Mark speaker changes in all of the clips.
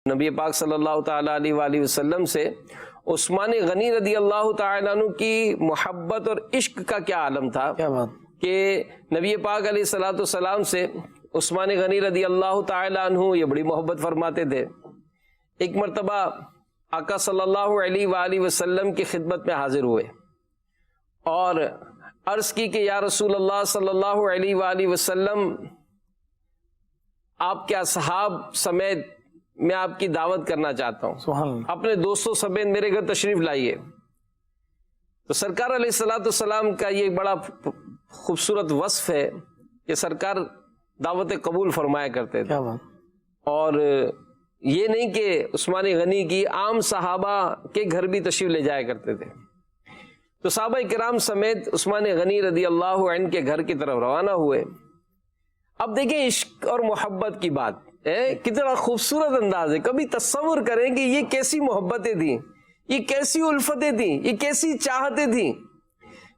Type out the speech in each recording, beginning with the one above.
Speaker 1: نبی پاک صلی اللہ تعالیٰ علیہ وآلہ وسلم سے عثمان غنی رضی اللہ تعالیٰ عنہ کی محبت اور عشق کا کیا عالم تھا،
Speaker 2: کیا بات
Speaker 1: کہ نبی پاک علیہ الصلوۃ والسلام سے عثمان غنی رضی اللہ تعالیٰ عنہ یہ بڑی محبت فرماتے تھے۔ ایک مرتبہ آقا صلی اللہ علیہ وآلہ وسلم کی خدمت میں حاضر ہوئے اور عرض کی کہ یا رسول اللہ صلی اللہ علیہ وآلہ وسلم، آپ کے اصحاب سمیت میں آپ کی دعوت کرنا چاہتا ہوں،
Speaker 2: سبحان اللہ۔
Speaker 1: اپنے دوستوں سمیت میرے گھر تشریف لائیے۔ تو سرکار علیہ الصلوۃ والسلام کا یہ بڑا خوبصورت وصف ہے کہ سرکار دعوت قبول فرمایا کرتے تھے،
Speaker 2: کیا بات
Speaker 1: اور یہ نہیں کہ عثمان غنی کی عام صحابہ کے گھر بھی تشریف لے جایا کرتے تھے۔ تو صحابہ کرام سمیت عثمان غنی رضی اللہ عنہ کے گھر کی طرف روانہ ہوئے۔ اب دیکھیں عشق اور محبت کی بات ہے، کتنا خوبصورت انداز ہے۔ کبھی تصور کریں کہ یہ کیسی محبتیں تھیں، یہ کیسی الفتیں تھیں، یہ کیسی چاہتیں تھیں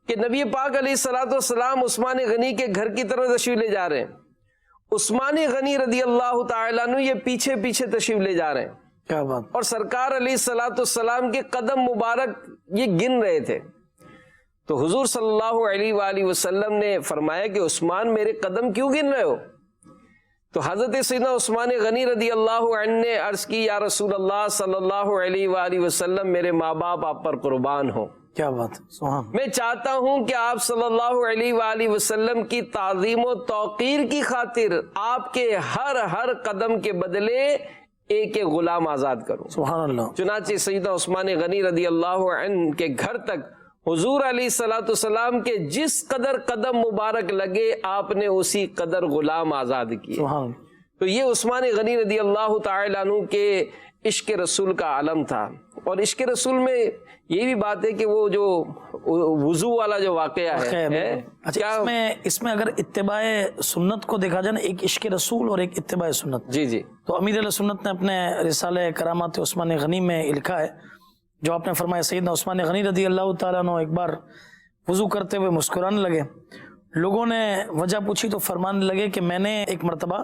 Speaker 1: کہ نبی پاک علیہ الصلوۃ والسلام عثمان غنی کے گھر کی طرف تشریف لے جا رہے ہیں، عثمان غنی رضی اللہ تعالیٰ عنہ یہ پیچھے پیچھے تشریف لے جا رہے ہیں،
Speaker 2: کیا بات
Speaker 1: اور سرکار علیہ الصلوۃ والسلام کے قدم مبارک یہ گن رہے تھے۔ تو حضور صلی اللہ علیہ وآلہ وسلم نے فرمایا کہ عثمان میرے قدم کیوں گن رہے ہو؟ تو حضرت سیدنا عثمان غنی رضی اللہ عنہ نے عرض کی یا رسول اللہ صلی اللہ علیہ وآلہ وسلم، میرے ماں باپ آپ پر قربان ہوں،
Speaker 2: کیا بات سبحان
Speaker 1: میں چاہتا ہوں کہ آپ صلی اللہ علیہ وآلہ وسلم کی تعظیم و توقیر کی خاطر آپ کے ہر قدم کے بدلے ایک ایک غلام آزاد کروں۔
Speaker 2: سبحان اللہ۔
Speaker 1: چنانچہ سیدنا عثمان غنی رضی اللہ عنہ کے گھر تک حضور علیہ الصلوۃ والسلام کے جس قدر قدم مبارک لگے آپ نے اسی قدر غلام آزاد کیے۔
Speaker 2: سبحان اللہ۔
Speaker 1: تو یہ عثمان غنی رضی اللہ تعالیٰ عنہ کے عشق رسول کا عالم تھا۔ اور عشق رسول میں یہ بھی بات ہے کہ وہ جو وضو والا جو واقعہ ہے،
Speaker 2: اچھا اس میں اگر اتباع سنت کو دیکھا جائے نا، ایک عشق رسول اور ایک اتباع سنت،
Speaker 1: جی
Speaker 2: تو امیر علیہ سنت نے اپنے رسالہ کرامات عثمان غنی میں لکھا ہے، جو آپ نے فرمایا سیدنا عثمان غنی رضی اللہ تعالیٰ عنہ ایک بار وضو کرتے ہوئے مسکرانے لگے۔ لوگوں نے وجہ پوچھی تو فرمانے لگے کہ میں نے ایک مرتبہ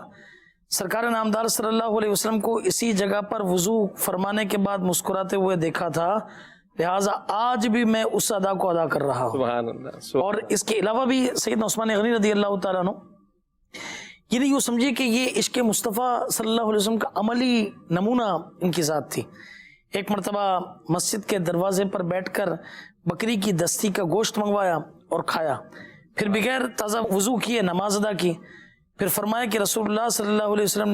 Speaker 2: سرکار نامدار صلی اللہ علیہ وسلم کو اسی جگہ پر وضو فرمانے کے بعد مسکراتے ہوئے دیکھا تھا، لہٰذا آج بھی میں اس ادا کو ادا کر رہا ہوں۔
Speaker 1: سبحان اللہ۔
Speaker 2: اور اس کے علاوہ بھی سیدنا عثمان غنی رضی اللہ تعالیٰ عنہ یہ نہیں یوں سمجھیے کہ یہ عشق مصطفیٰ صلی اللہ علیہ وسلم کا عملی نمونہ ان کی ذات تھی۔ ایک مرتبہ مسجد کے دروازے پر بیٹھ کر بکری کی دستی کا گوشت منگوایا اور کھایا، پھر بغیر تازہ وضو کیے نماز ادا کی، پھر فرمایا کہ رسول اللہ صلی اللہ علیہ وسلم نے